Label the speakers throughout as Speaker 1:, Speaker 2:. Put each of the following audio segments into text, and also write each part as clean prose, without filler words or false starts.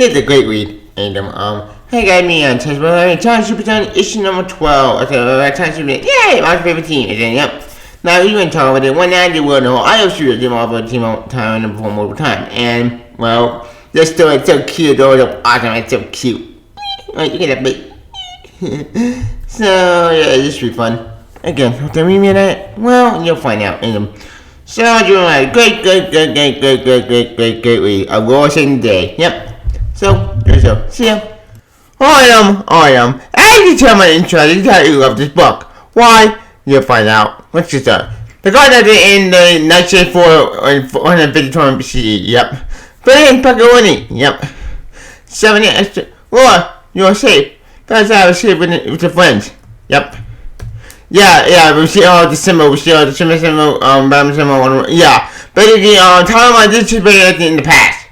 Speaker 1: It's a great read. And hey guys, me on Time Super Town issue number 12. Okay, Time Super Town. Yay, my favorite team. And then yep. Now we've been talking about it. 190 world and whole IO shooter team over team time and perform over time. And well, this story is so cute. Though it's awesome. It's so cute. Right, you get that big. So yeah, this should be fun. Again, have to read me that? Well, you'll find out. So doing like great read. A roaring day. Yep. So there's so. See ya. I am. As you tell my intro, this is how you love this book. Why? You'll find out. What's this up? The guy that in the 1904 tournament BCE. Yep. Brilliant Paccaroni. Yep. 7 extra. Or you're safe. That's how I was safe with your friends. Yep. Yeah, we see all the symbol, yeah. Basically, time I did in the past.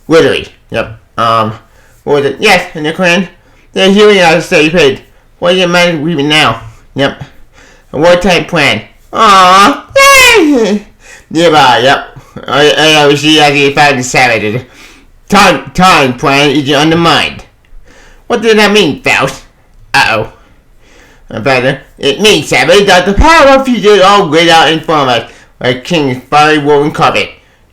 Speaker 1: Literally. Yep. What was it? Yes, in the Korean. They're hearing out of study paid. What is your magic weaving now? Yep. A wartime plan. Aww. Nearby, yep. We see as he found the savage. Time plan is undermined. What does that mean, Faust? Uh-oh. Better. It means, savage, that the power of future is all great out in front of us, like King's fiery woven carpet.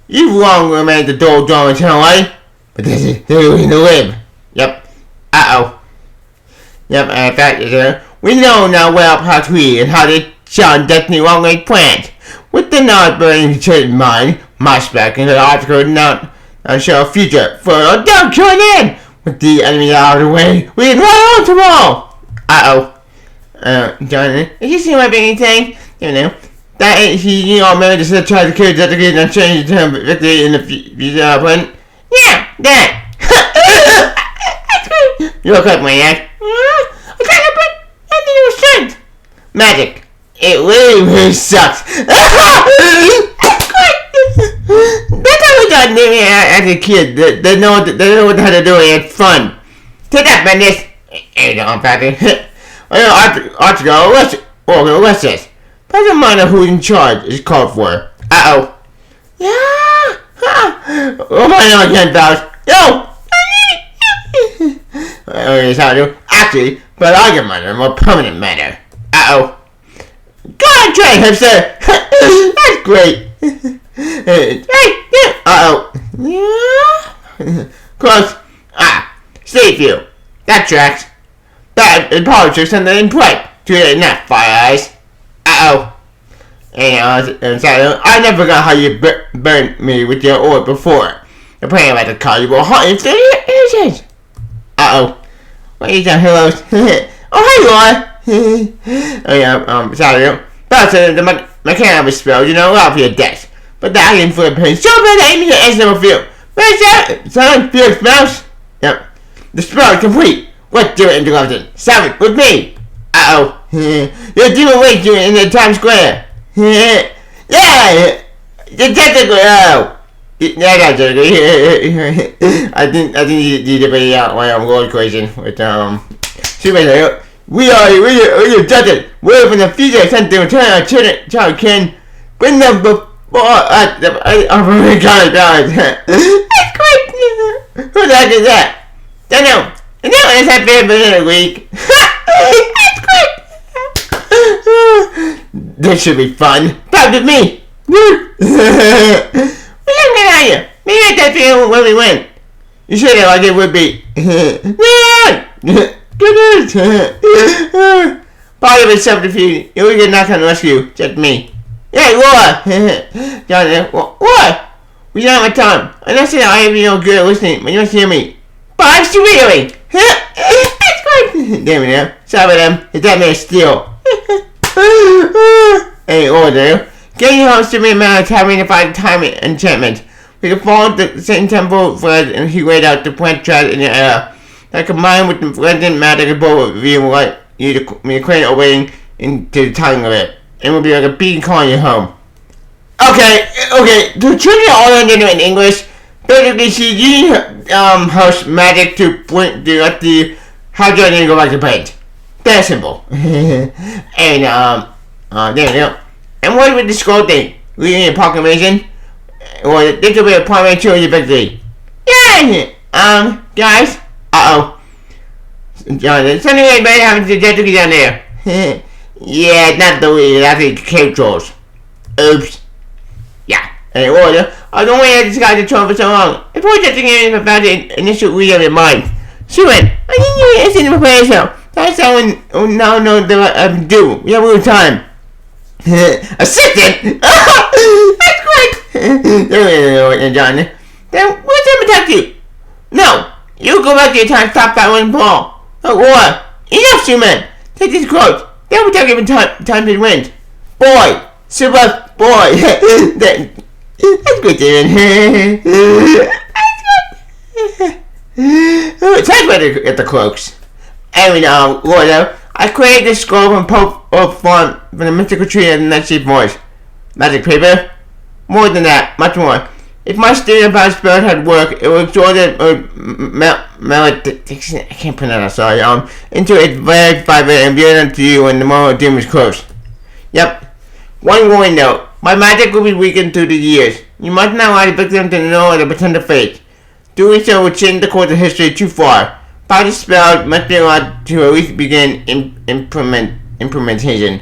Speaker 1: You've long remained the dull drawn eternal life, but this is in the web. Yep. Uh-oh. Yep, in fact, we know now well how to read and how to sound destiny long-range plans. With the knowledge burning in mind, my spec in the article now show a future for don't join in! With the enemy out of the way, we can run on tomorrow! Uh-oh. John, did you see my baby thing? You know, that he married to try to kill the kid and change the term victory in the future plan. Yeah, that. You're okay, maniac. I tried to put anything to strength. Magic. It really sucks. That's how we got naming as a kid. They know what to do and it's fun. Take that, Bendis. There you go, Patrick. Article, what's this? Doesn't matter who's in charge is called for. Uh-oh. Yeah. Oh my God, again, Faust. Yo. Actually, but I can matter, a more permanent matter. Uh-oh. Go on, try, hipster. That's great. Uh-oh. Yeah. Close. Save you. That tracks. That is politics and then play. To not fire eyes. Uh-oh. And so, I never forgot how you burned me with your oil before. You're playing about the car you will hunt in 30 inches. Uh-oh. What are you doing, heroes? Oh, here you are. Oh, yeah, sorry. But the mechanic was spilled, off your desk. But the iron for the pain. So bad that aiming your edge never feel. Where's that? Son, Felix Mouse? Yep. The spell is complete. What do it interrupted? Stop it with me! Uh-oh. You're demon waiting in the Times Square. Yeah! Detective! Oh! Yeah, I think you did a road equation with Superman. We are detected. We're from the future sent to return our child can bring them before oh my God, That's great! Who the heck is that? Don't know. And that one is that favorite of the week. That's great! This should be fun. Talk with me! We're looking at you. Maybe I thought you where we went. You said it like it would be. Good news! Part of it's subterfuge. You will get knocked on the rescue. Just me. Hey, what? John, what? We don't have time. I'm not saying I have no good at listening, but you must hear me. But I'm still reading. That's good. Damn it now. Sorry about them. It's that man steal. Hey, order. Get your host to me a man of time to find time enchantment. We can fall into the same temple flood and he laid out the plant trap in the air. That combined with the legend magic bullet view will let you to crane away into the tongue of it. It will be like a beacon calling you home. Okay. The children all understand in English. Basically, she's using her magic to point directly how Johnny go back to paint. That's simple. And there you go. And what with the scroll thing? Reading a proclamation? Or this will be a primary choice victory. Yeah! Guys? Uh-oh. John, is something anybody having to get down there? Yeah, not the way. That's the cave trolls. Oops. Yeah. Hey, order. I don't want this guy to troll for so long. If we're just thinking about the initial read of your mind. Suin, I think you're asking for prayer. That's how no, that do. We have a little time. Assistant? That's great! John. Then what's up attack you? No, you go back to your time to stop that one ball. Oh, what? Enough, Suman! Take these quotes. They'll be talking time to win. Boy! Super boy! That's good, David. It's time to get the cloaks. Anyway, Lord, I created this scroll from Pope from the mystical tree of the Nightshade Voice. Magic paper? More than that, much more. If my student about spirit had worked, it would absorb it malediction. I can't pronounce that, sorry. Into its very fiber and bear them to you when the moment of doom is close. Yep. One warning note. My magic will be weakened through the years. You must not allow the victim to know the pretend of fate. Doing so would change the course of history too far. By the spell must be allowed to at least begin implementation.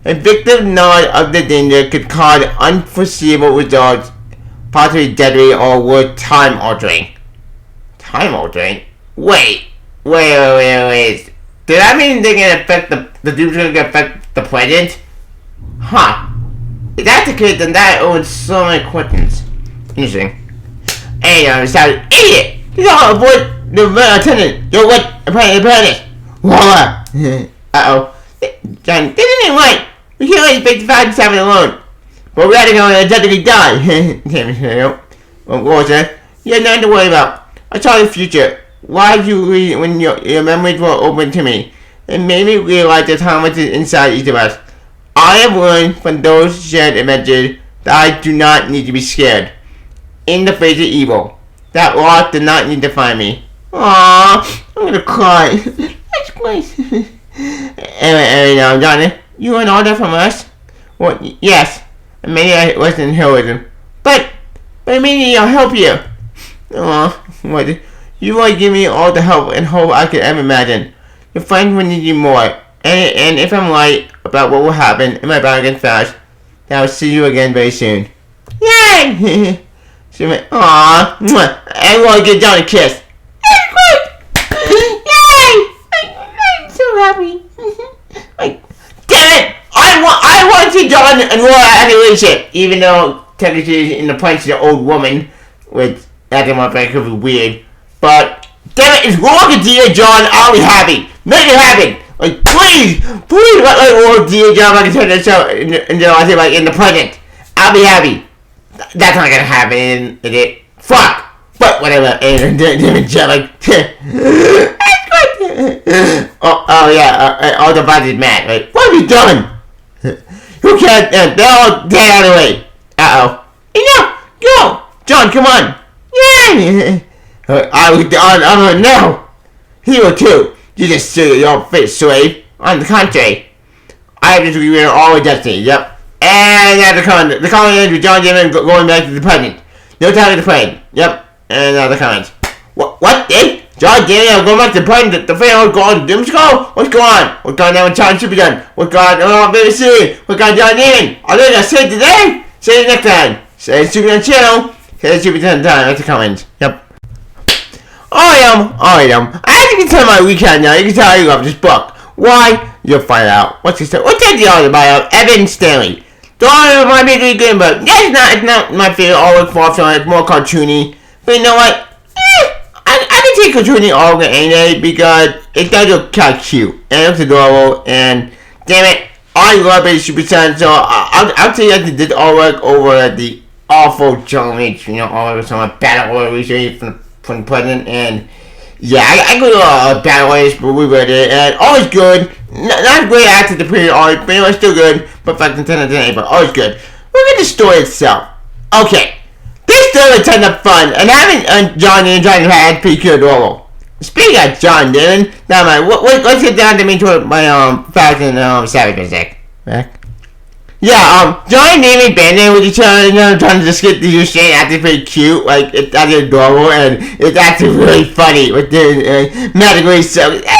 Speaker 1: A victim knowledge of the danger could cause unforeseeable results, possibly deadly or worth time altering. Time altering? Wait. Did that mean they can affect the doom's gonna affect the present? Huh. If that's the case, then that owns so many questions. Interesting. Hey, sound idiot! You don't avoid the lieutenant. Yo, what? Apprentice. Voila. Uh-oh. John, this isn't right. We can't let you face the 5 and 7 alone. But we gotta go and definitely die. Damn it, what was that? You had nothing to worry about. I saw the future. Why did you read when your memories were open to me? It made me realize just how much is inside each of us. I have learned from those shared adventures that I do not need to be scared. In the face of evil. That loss did not need to find me. Aww, I'm gonna cry. That's nice. Anyway, now, Johnny, you want all that from us? Well, yes. Maybe I wasn't heroism. But maybe I'll help you. Aww, what? You will give me all the help and hope I could ever imagine. Your friends will need you more. And if I'm right about what will happen in my battle against Flash, then I'll see you again very soon. Yay! She went, aww, I want to give John a kiss. Yay! I'm so happy. Damn it! I want to see John and Laura have a relationship, even though technically in the punch the old woman, which acting my friend could be weird. But damn it, it's wrong to dear John. I'll be happy. Make it happen. Like please let old dear John like turn this show into I say like in the present. I'll be happy. That's not gonna happen, is it? Fuck! But whatever, and John like oh yeah, all the body's mad, right? What have you done? Who can't, they're all dead out of the way. Uh-oh. Enough! Go! John, come on! Yay! I was on now! Hero too! You just see your face, slave. On the contrary, I have just revealed all the destiny, yep. And now the comment ends with John Damon going back to the present. No time to the present, yep. And now the comments. What? Eh? John Damon going back to the present? The fan was gone to Doomskull? What's going on? What's going on with John Supergun? What's going on very soon? What's going on John Damon? Are they gonna say it today? Say it next time. Say it Supergun channel. Say it Supergun time. That's the comments. Yep. Alright, as you can tell my recap now, you can tell I love this book. Why? You'll find out. What's the author about Evan Stanley? The author might be really good, but it's not my favorite artwork for film. It's more cartoony. But you know what? I can take cartoony artwork any day because it does look kind of cute. And it looks adorable. And damn it, I love it, Super Son. So I'll tell you guys this artwork over the awful John H. Artwork on Battle Order recently from the president, and yeah, I go to Battle Ace, but we read it, and always good. Not great actor the period art, but anyway, still good. But back to 10 today, but always good. Look at the story itself. Okay, this story is a ton of fun, and having John and John had pretty good adorable. Speaking of John Dylan, let's get down to me toward my Fast and Savage music. Back. Yeah, John and Amy banding with each other, trying to just get the Usain actually pretty cute, like, it's actually adorable, and it's actually really funny with the medically so. That's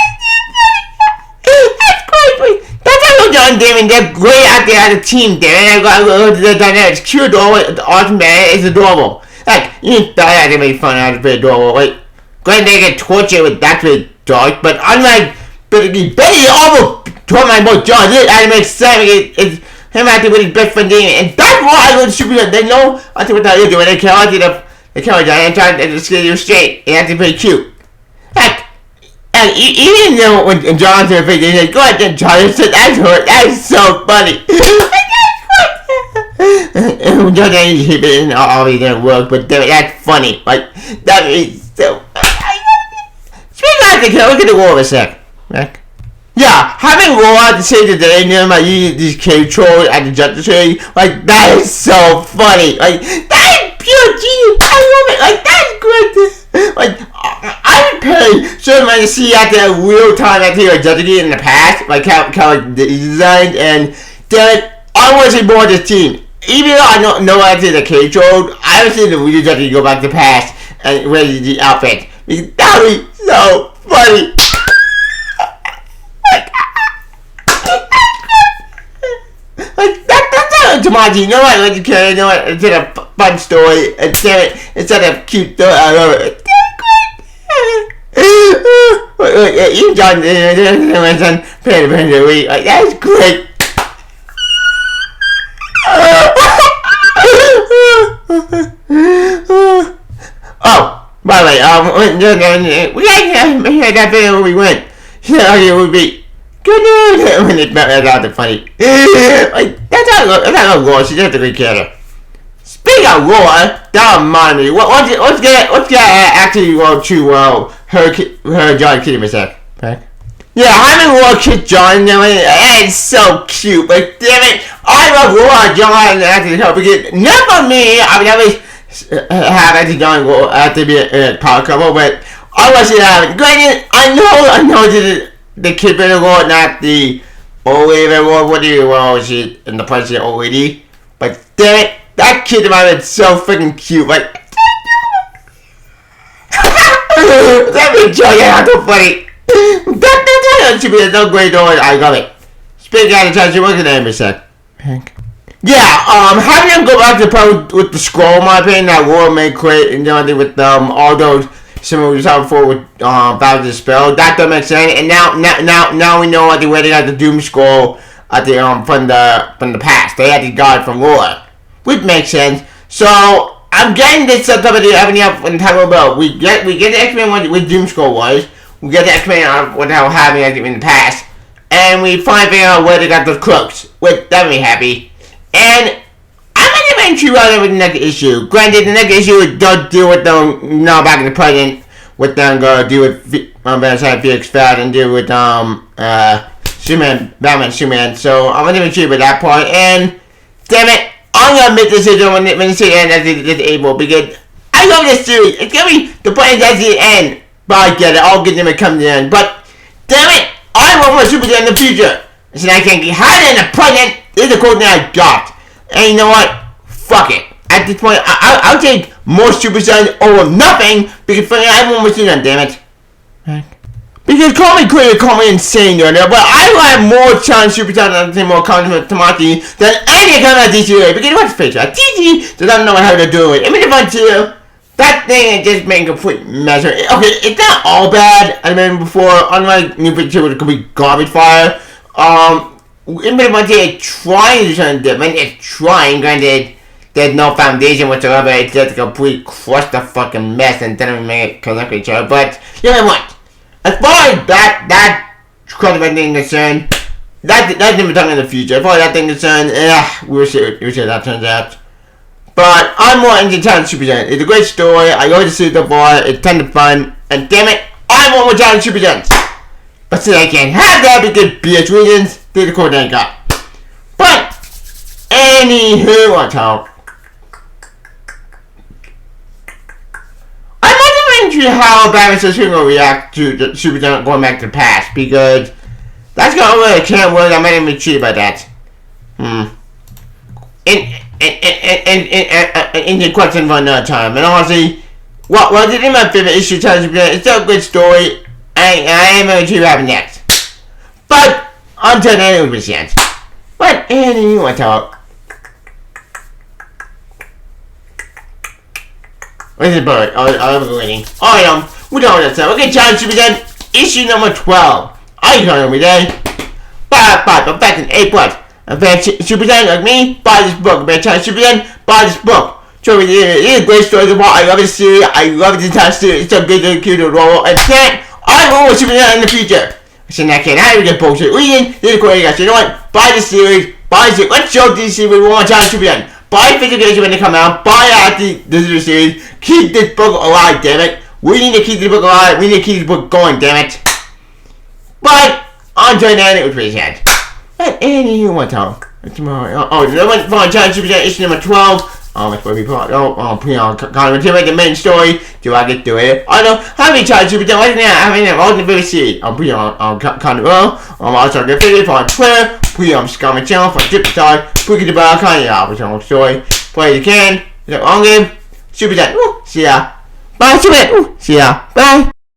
Speaker 1: great. That's how John and Damon, they're great out there as a team, Damon. They're dynamic. It's cute, adorable, awesome, man. It's adorable. Like, you thought that would be fun, that was pretty adorable. Like, granted, they get tortured with that pretty dark, but unlike Betty almost told my boy John, this anime seven is him acting with his best friend Damon, and that's why I love Superman. They know I think what they're doing. They can't do and try to just get you straight. And that's pretty cute. Heck, and even though when John's in the face, they say, "Go ahead, John." That is so funny. And John and always didn't work, but that's funny. Like that is so. Speaking of the kill, look at the war for a sec. Right? Yeah, having Laura to say that they knew about using these cave trolls at the Justice League, like, that is so funny. Like, that is pure genius. I love it. Like, that's good. Like, I would pay so much to see out there real time activity of Justice League in the past, like, how like, designed, and damn it, I want to see more of this team. Even though I don't know actually the cave troll, I would say the real Justice League go back to the past and wear the outfit. Because that would be so funny. Like that's Jumanji. You know what? Like you can, you know what? It's a fun story. Instead of cute story. I love it. You John, my son, like that's great. Oh, by the way, we had that video where we went. Yeah, it would be. Good news! When it out the funny. Like, that's how Laura, she's just a great character. Speaking of Laura, that reminded me, let's get actually go to, her John Kitty mistake. Okay? Yeah, having Laura kiss John, it's so cute, but damn it, I love Laura, John, and actually help because, never me, I would never have actually John to be a power couple, but I want to have it. Granted, I know this is the kid better Lord, not the old lady Lord. What do you want? She in the place of the old lady. But damn it, that kid might have been so freaking cute. Like that made joke out so funny. That should be no great Lord. I love it. Speaking out of time, what's the name of that? Hank. Yeah, having them go back to the part with the scroll, in my opinion, that Lord made great, and with all those. Similar we saw before with Battle the Spell. That doesn't make sense. And now we know the way they got the Doom Scroll at the from the past. They had the god from Laura, which makes sense. So I'm getting this stuff of the Avenue up in Taco Bell. We get the X-Men with Doom Scroll was. We get the X-Men on what they were having in the past, and we finally figure out where they got those cloaks. Which that made me happy. And eventually rather with the next issue. Granted, the next issue does deal with them now back in the present. With them go deal with Felix Fad and deal with Superman, Batman, Superman. So I'm gonna even with that part. And damn it, I'm gonna make this decision when the series ends as it's able because I love this series. It's gonna be the point that's the end. But I get it. I'll get them to come to the end. But damn it, I want more Superman in the future. So I can't get higher in the present. This is the cool thing I got. And you know what? Fuck it. At this point, I'll take more Super Saiyan over nothing because I want more Super Saiyan, damn it. Because call me crazy, call me insane, but I have more chance Super Saiyan and more content with Tamaki than any kind of DCA. Because what's face it, DC doesn't know how to do it. I mean, if I do, that thing is just making a complete mess. Okay, it's not all bad. I mean, before, unlike New 52, it could be garbage fire. In Minimum trying to do something different. It's trying, granted, there's no foundation whatsoever. It's just a complete clusterfucking mess and doesn't even make it connect with each other. But, you know what? As far as that clusterfuck thing is concerned, that's never done in the future. As far as that thing is concerned, we'll see how that turns out. But I'm more into Giant Super Giant. It's a great story. I go to see it so far. It's tons of fun. And damn it, I want more Giant Super Giants. But since I can't have that because BS reasons, there's the code I got. But, anywho, I'm not into how Batman says he's going to react to the Super Giant going back to the past. Because that's going to really can't work. I might even cheat about that. in the question for another time. And honestly, what did my favorite issue tells you? It's still a good story. I am going to happen next. But until then, it was chance. But Annie, you want to talk? Where's the bird? I'm waiting. Alright, we're done with that. Okay, Challenge Super Done, issue number 12. Are you coming with me today? But back in 8 plus. A fan Super Done like me, buy this book. A fan Challenge Super Done, buy this book. So it is a great story. I love this series. I love the entire series. It's a good, cute role. And can't I will Super Done in the future. So now can't I get bullshit reading? This is great, guys. You know what? Buy this series. Buy this series. Let's show this series one more time. Super Done. Buy physical edition when they come out. Buy out this series. Keep this book alive, damn it. We need to keep this book alive. We need to keep this book going, damn it. But until then, it was pretty sad. But Annie, you want to talk? Tomorrow. No one for Challenge Super Done issue number 12. That's where we put kind of the main story. Do I get to it? I don't have any Challenge Super Done right now. I haven't all the very seed. I'll put on kind of also get figured on Twitter. Put on Scum channel for Tip Star. Put the bar kind of story. Play you can. Is that long game? Super Done. See ya. Bye, Super. See ya. Bye.